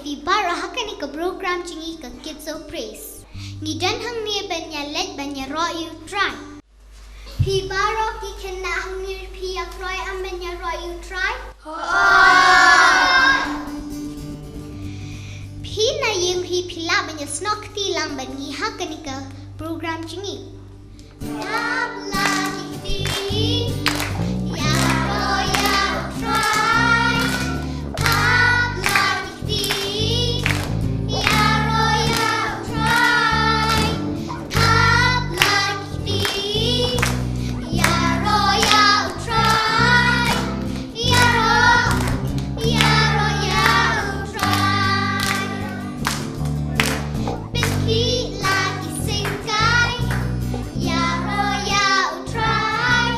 fi bara hakani ka program chingi ka Kids of Praise. Ni dan hang ni banya let banya ro you try. Fi bara ki kena hang ni fi afroi am banya ro you try. Fi na yung fi pila banya snok ti lang bani hakani ka program chingi. Tab lagi fi ya ro ya try. Tab lagi fi ya ro ya try. Tab lagi fi ya ro ya try. Ya ro ya try. Pinky lagi singkai. Ya ro ya try.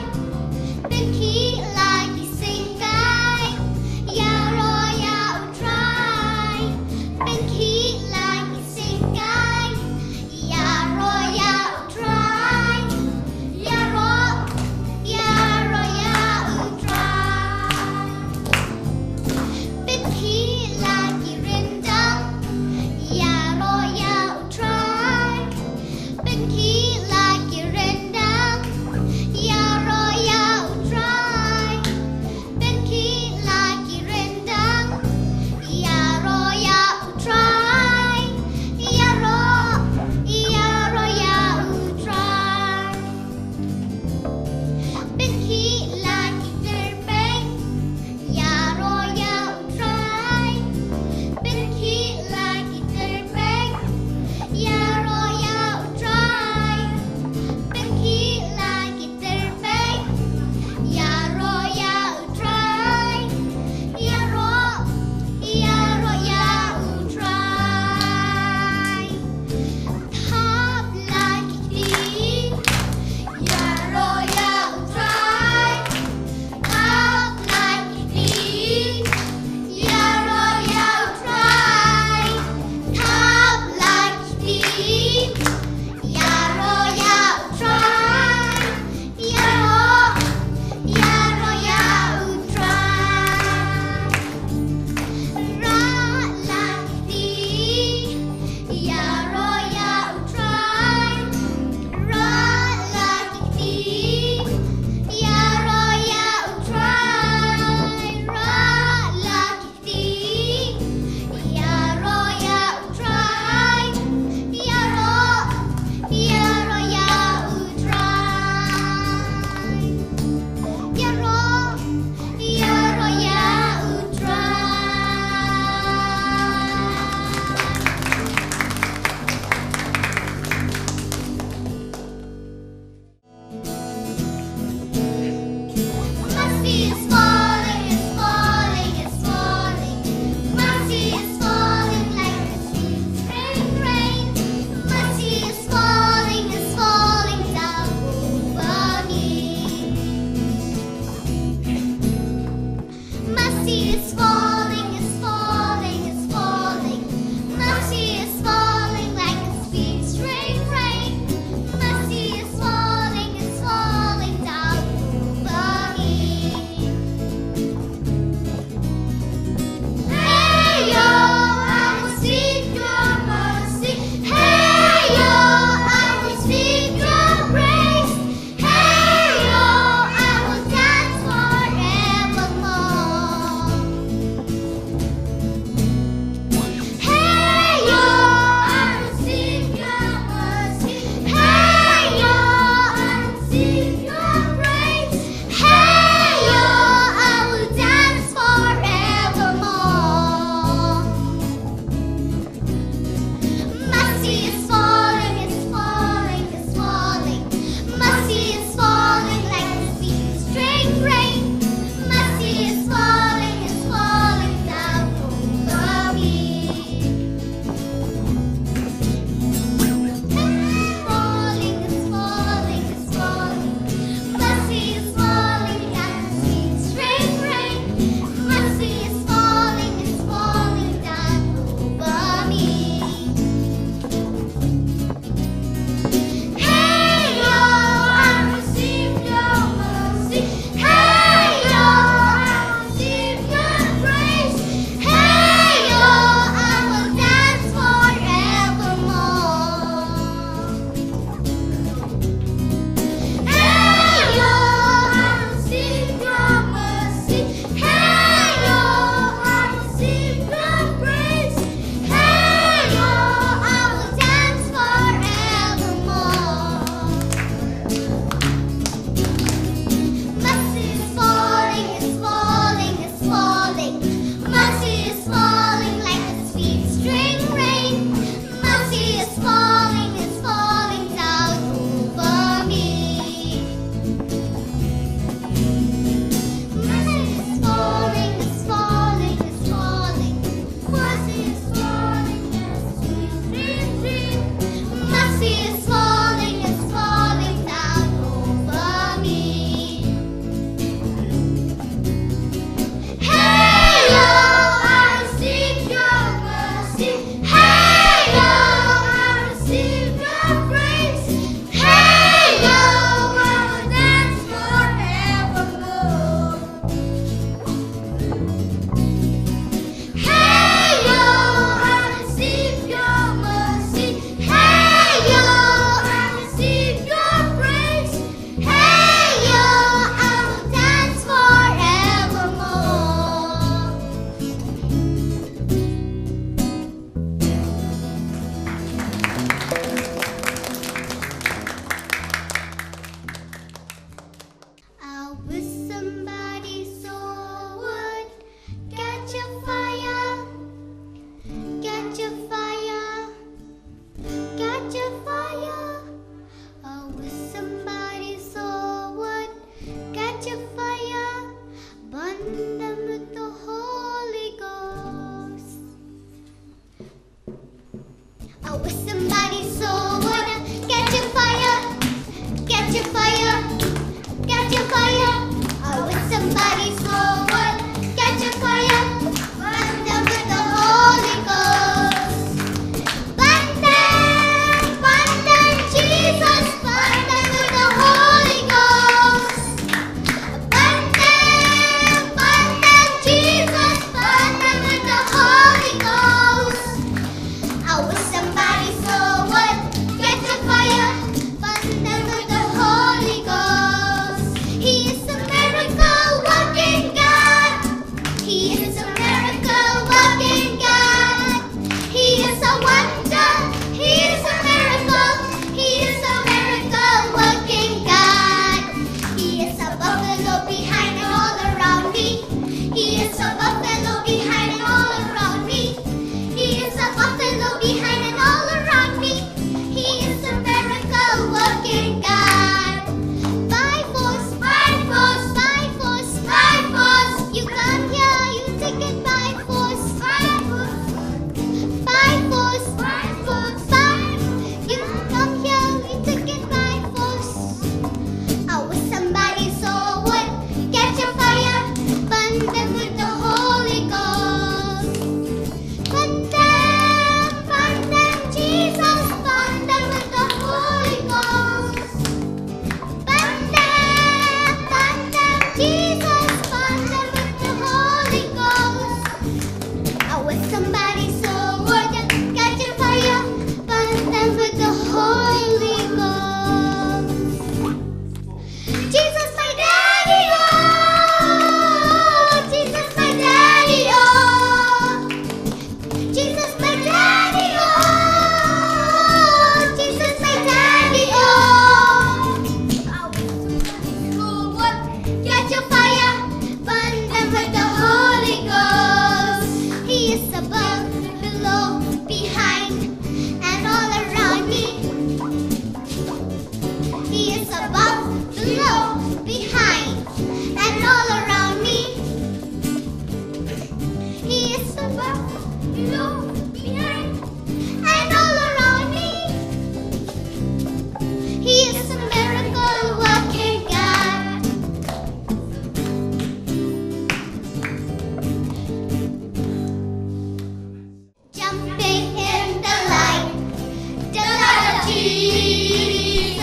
Jesus,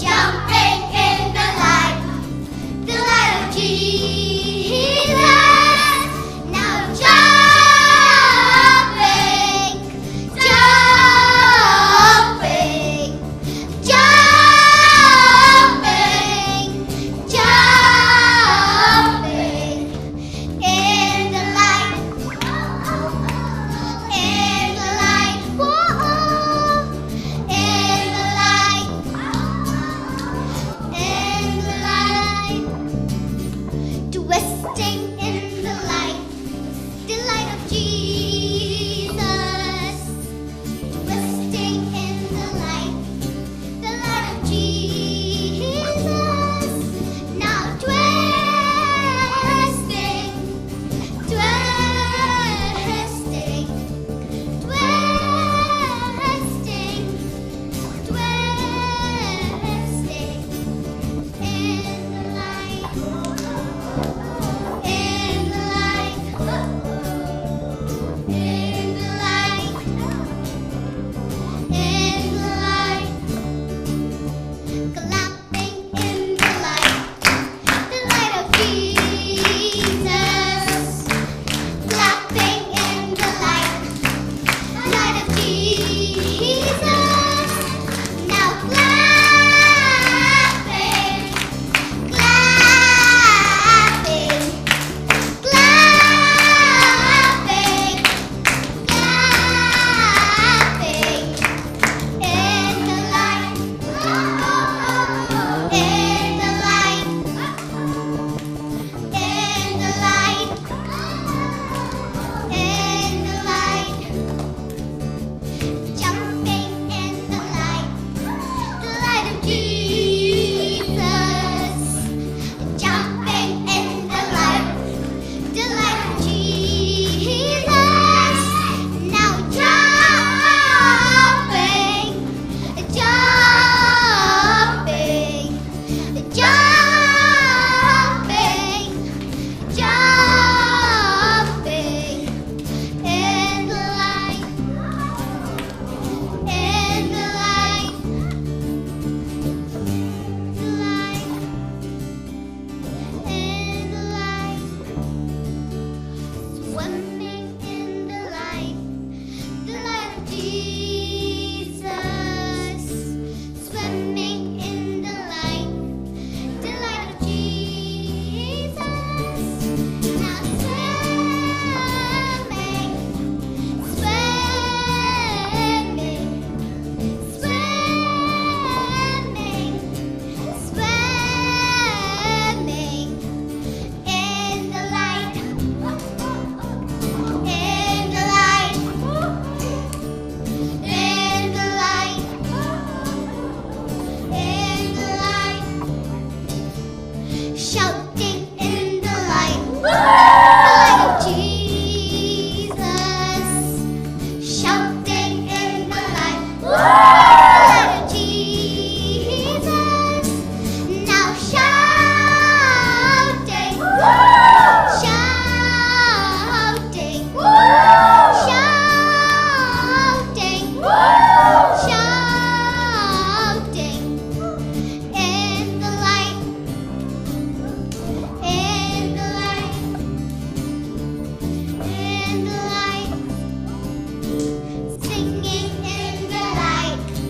jumping in the light of Jesus. Now jumping, jumping, jumping, jumping in the light, in the light, whoa, in the light, in the light, twisting in the light of Jesus, twisting in the light of Jesus. Now twisting, twisting, twisting, twisting in the light, in the light, in the light, in the light, clapping in the light of Jesus, clapping in the light of Jesus. Now clapping, clapping, clapping, clapping in the light, in the light, in the light, in the light, jumping in the light of Jesus, jumping in the light of Jesus. Now jumping, jumping, jumping, jumping in the light, in the light, the light, in the light, swimming in the light of Jesus, swimming in the light of Jesus. Now swimming, swimming, swimming, swimming in the light, in the light, in the light, in the light, shouting in the light of Jesus, shouting in the light of Jesus. Now shouting, shouting, shouting, shouting in the light, in the light, in the light, singing in the light,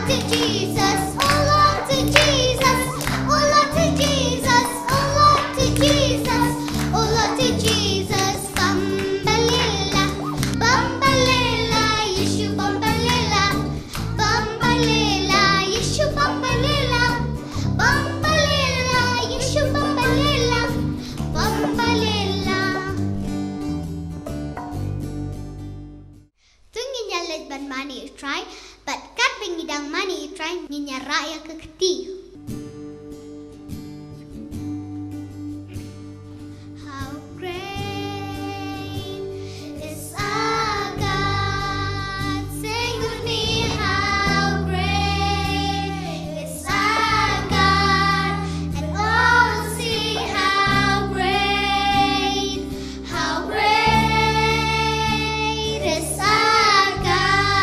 to Jesus, oh Lord to Jesus, oh Lord to Jesus, oh Lord to Jesus, oh Lord to Jesus. Bambalila, Bambalila, Yeshu Bambalila, Bambalila, Yeshu Bambalila, Bambalila, Yeshu Bambalila, Bambalila. Tunginya let ban mani try, but kat bengidang mani try nginya raya keketi. How great is our God? Sing with me, how great is our God? And all see how great is our God.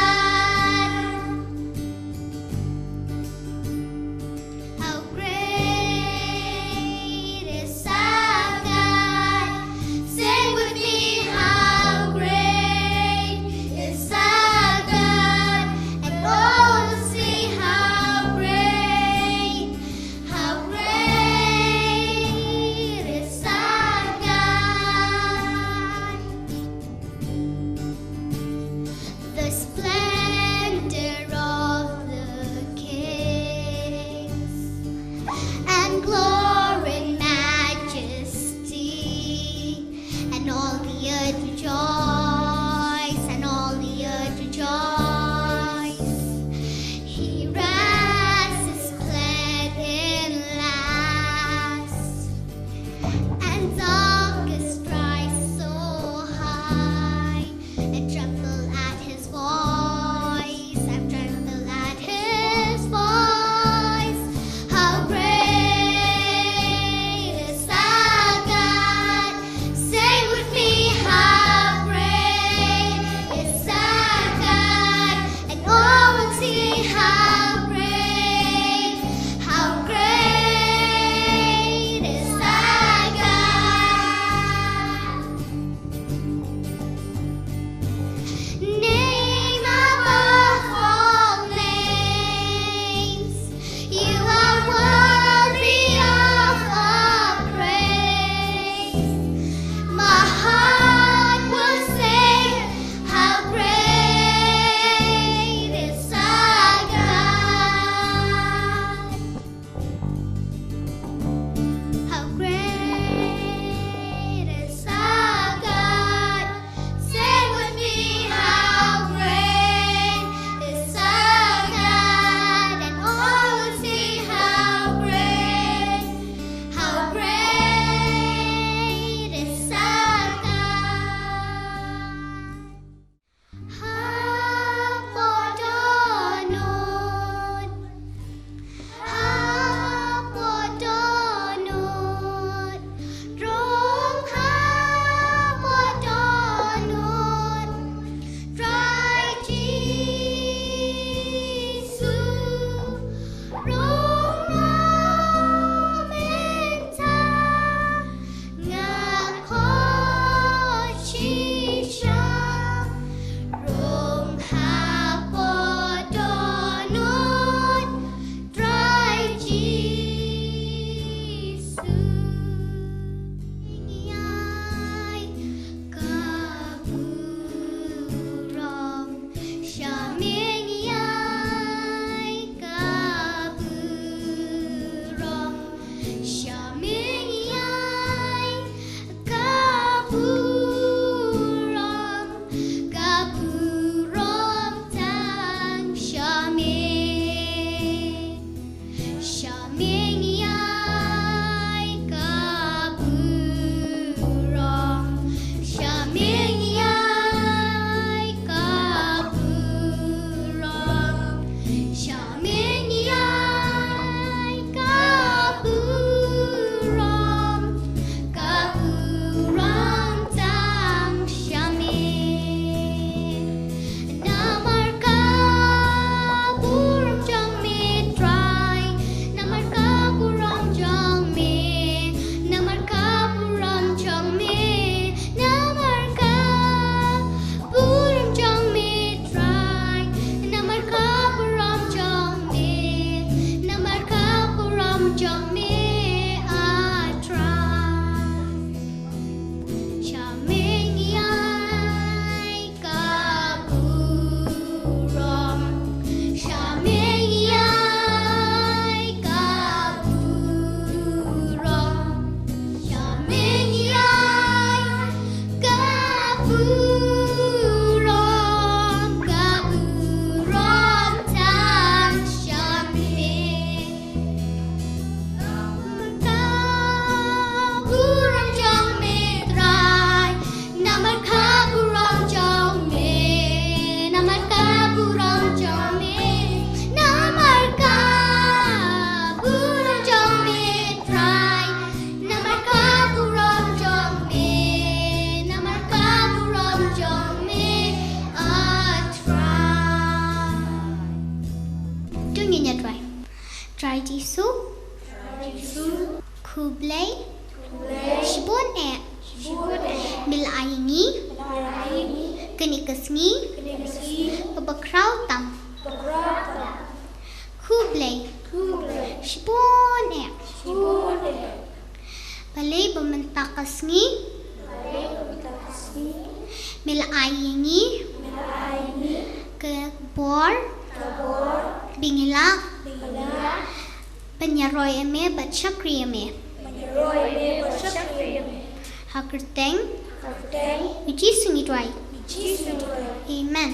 nginya try jisu kublai shibun mil ayingi kenikasngi babakraw tam kublai shibun balay bamantakasngi mil ayingi kebor bingilak penyaroy eme bachakri eme hakerteng Jisu ni tuai. Amen.